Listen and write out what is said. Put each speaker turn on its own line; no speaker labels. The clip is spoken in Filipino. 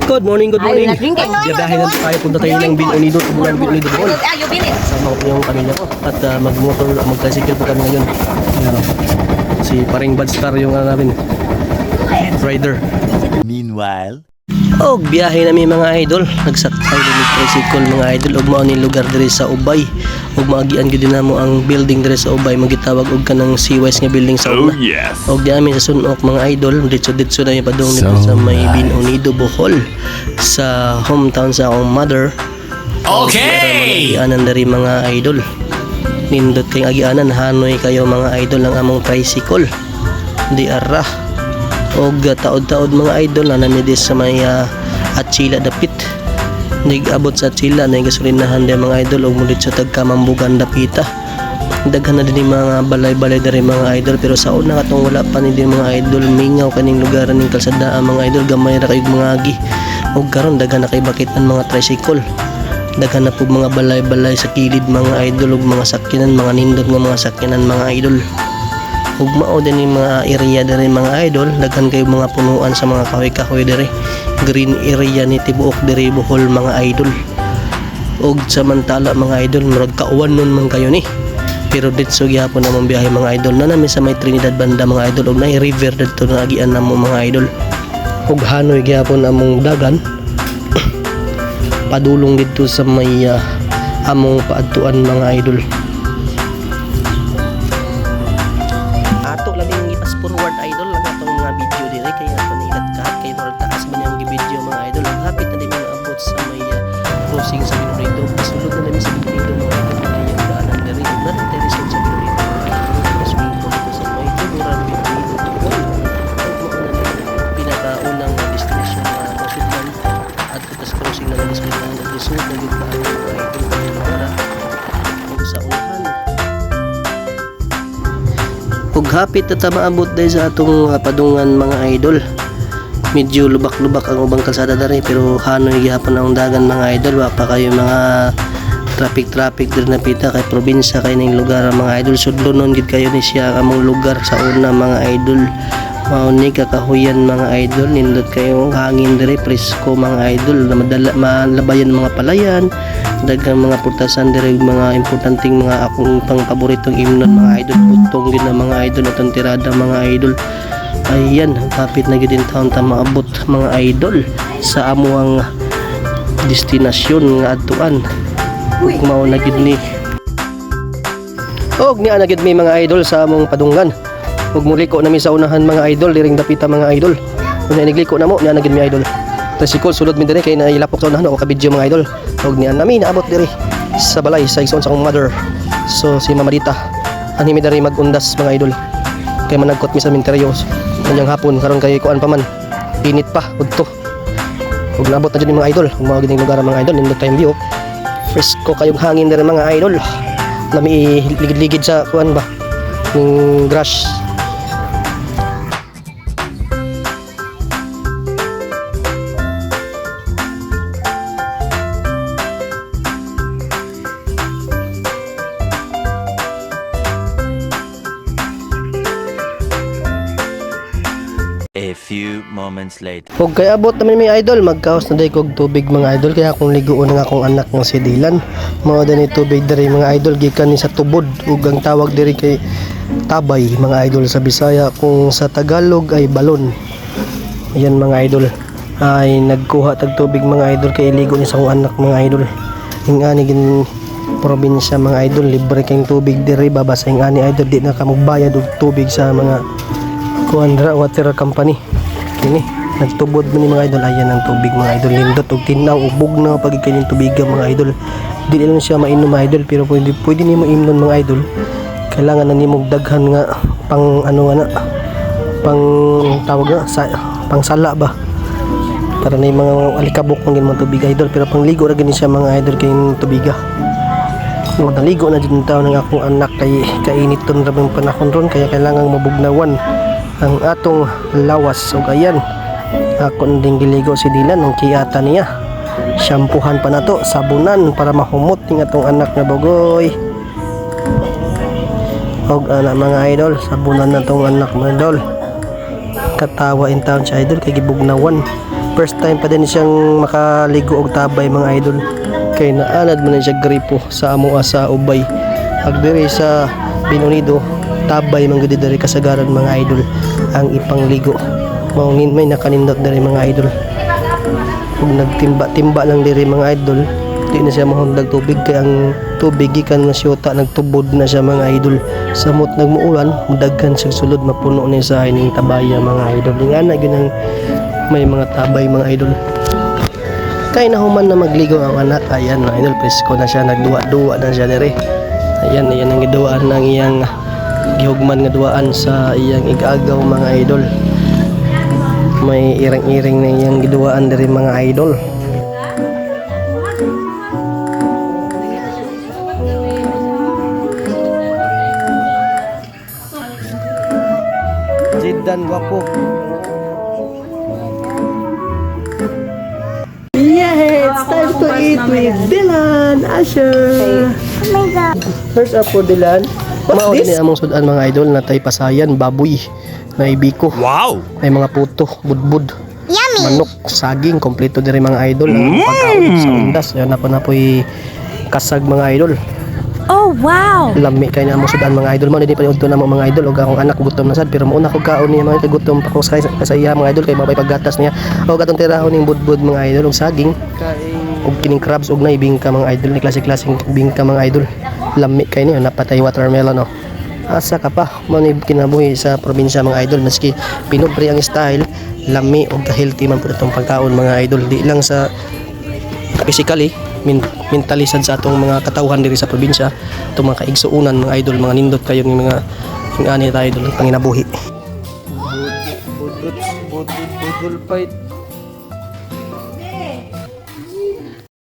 Good morning. Biyahe na tayo, punta tayo ng Bin Unido, Tubulan Bin Unido Bohol. Sama ko yung pamilya ko at mag-tricycle po kami ngayon. Si Paring Badstar yung namin, rider.
Meanwhile,
Biyahe na mga idol, nagsakay din ng tricycle mga idol, ug mao ni lugar diri sa Ubay. Ug maagian gyud namo ang building diri sa Ubay, magitawag og kanang Seawise nga building sa una. Ug di amin sa sunok mga idol, ditso na yung padung dito sa may Bin Unido Bohol, sa hometown sa akong mother. Okay. Agianan diri mga idol. Nindot kay agianan, hanoy kayo mga idol ang among tricycle. Di ara. Og taod-taod mga idol na namidis sa may Atsila dapit. Nag-abot sa Atsila na gasolinahan din mga idol og mulit sa tagkamambugan dapita. Daghan na din mga balay-balay dari mga idol, pero sa una katong wala pa ni din mga idol, mingaw kaning lugar ning kalsada mga idol, gamay ra kayog mga agi. Og karon daghan na kay bakitan mga tricycle. Daghan na po mga balay-balay sa kilid mga idol og mga sakyanan, mga nindot nga mga sakyanan mga idol. Ug mao din yung mga area diri mga idol, daghan kay mga punuan sa mga kahoy-kahoy diri. Green area ni tibuok diri Bohol mga idol. Ug samantala mga idol, murag kauwan nun man kayo ni. Pero ditso gyapon namong biyahe mga idol, na nami sa may Trinidad banda mga idol, ug nay river dito na agian namo mga idol. Ug hanoy gyapon among dagan. Padulong dito sa may among paadtuan mga idol. Forward idol lang atong mga video dire kay ato ni ilat kay murag taas ba niyang video mga idol. Ang hapit na din abot sa may crossing sa Binurido. Pasulod na namin sa Binurido mga idol, kay yung daanan dire ug na intereson sa Binurido. Swing ko dito sa may Tuburan Binurido Bohol. Pinakaunang destination na Bukidnon at tapos crossing na namin sa resort na gid pa mga idol para sa unahan. Ug hapit na maabot dahil sa atong padungan mga idol. Medyo lubak-lubak ang ubang kalsada diri, pero hanoy gihapon ang dagan mga idol. Wa pa kayo mga traffic diri na pita kay probinsya kay ning lugar mga idol. Sudlonon gid kayo ni siya among lugar sa una mga idol. Mao ni kakahuyan mga idol, nindot kayo hangin diri, presko mga idol, na madala malabayan mga palayan, daghang mga putasan diri, mga importanteng mga akong pang paboritong imnon mga idol, putong gid na mga idol atong tirada mga idol. Ayan, kapit na gid din taon ta maabot mga idol sa amuang destinasyon nga adtuan. Ug mao na gid ni na gid mi mga idol sa among padunggan. Ug muliko nami sa unahan mga idol, diring dapita mga idol. Kung nagliko na mo, niya naging mga idol. Tricycle sulod mi dire kay nailapok sa unahan ako ka video mga idol. Ug niya nami naabot dire sa balay sa igsoon sa akong mother. So si Mama Dita ani mi dire magundas mga idol. Kay managkot mi sa sementeryo kanyang hapon karon kay kuan pa man. Pinit pa udto. Ug naabot na jud mga idol. Ug mao gid ning lugar mga idol, nindot time view. Fresco kayong hangin dire mga idol. Nami ligid-ligid sa kuan ba? Ning grass.
a few moments later.
Ug kay abot naman may idol, magkaos na day kog tubig mga idol, kaya akong ligoon nga akong anak nga si Dylan. Mao din tubig diri mga idol, gikan ni sa tubod, ug ang tawag diri kay tabay mga idol sa Bisaya, kung sa Tagalog ay balon. Ayan mga idol, ay nagkuha tag tubig mga idol kay ligo ni sa akong anak mga idol. Ing ani gin probinsya mga idol, libre kayong tubig diri, babasa ing ani idol, di na ka magbayad og tubig sa mga Kuandra Water Company. Kini nagtubod mo ni mga idol, ayan ang tubig mga idol, lindot og tinaw ug bugnaw pag kanyang tubiga mga idol. Dili lang siya mainom mga idol, pero pwede nimo imnon mga idol. Kailangan na nimo daghan nga pang ano nga na, pang tawag nga pang sala ba, para na yung mga alikabok ng mga tubig idol, pero pang ligo ra gani siya mga idol kay tubiga. Ug naligo na din taon ng akong anak kay kainiton ra bang panahon ron, kaya kailangan mabugnawan ang atong lawas. So ayan, ako din giligo si Dylan ng kiyata niya, shampoohan pa na to, sabunan para mahumot ng atong anak na bugoy. Og mga idol, sabunan na tong anak mga idol, katawa in town siya idol kay gibugnawan First time pa din siyang makaligo og tabay mga idol. Kay naanad man siya gripo sa amo sa ubay. Ag diri sa Binunido, tabay man gud diri kasagaran mga idol ang ipangligo. Maungin may nakanindot diri mga idol. Kung nagtimba-timba lang diri mga idol, di na siya mahundag tubig kay ang tubig gikan nga siyota nagtubod na siya mga idol. Samot nagmuulan, mudaghan siya sulod mapuno ni sa ining tabaya mga idol. Ingana gyud ang may mga tabay mga idol. Kay nahuman na magligo ang anak, ayan mga idol, presko na siya, nagduwa-duwa na siya diri. Ayan ang giduaan ng iyang gihugman nga duaan sa iyang igagaw mga idol. May irang-iring na iyang giduaan diri mga idol. Jidan wapo. Yes, time to eat with Dylan Asher.
Oh my God.
First up for Dylan. What's this? Ni among sudan mga idol na tay pasayan, baboy, na ibiko.
Wow!
May mga puto, budbud,
Yummy.
manok, saging, kompleto diri mga idol. Ang pagkaon sa undas, yan ako na po'y kasag mga idol.
Oh wow.
Lami kay na among sudan mga idol mo, hindi pa udto na mo mga idol og akong anak gutom na sad pero mauna ko kaon niya mga idol, gutom pa ko sa iya mga idol kay mabay paggatas niya. Og atong tirahon ning budbud mga idol og saging og kining crabs og naibingka mga idol ni klase-klaseng bingka mga idol. Lami kay niyo napatay watermelon oh. Asa ka pa mo ni kinabuhi sa probinsya mga idol maski pinobre ang style, lami og healthy man pud itong pagkaon mga idol, di lang sa physically mentally sad sa atong mga katawhan diri sa probinsya, itong mga kaigsuunan mga idol, mga nindot kayo ng mga ingani tayo idol panginabuhi. Budol fight.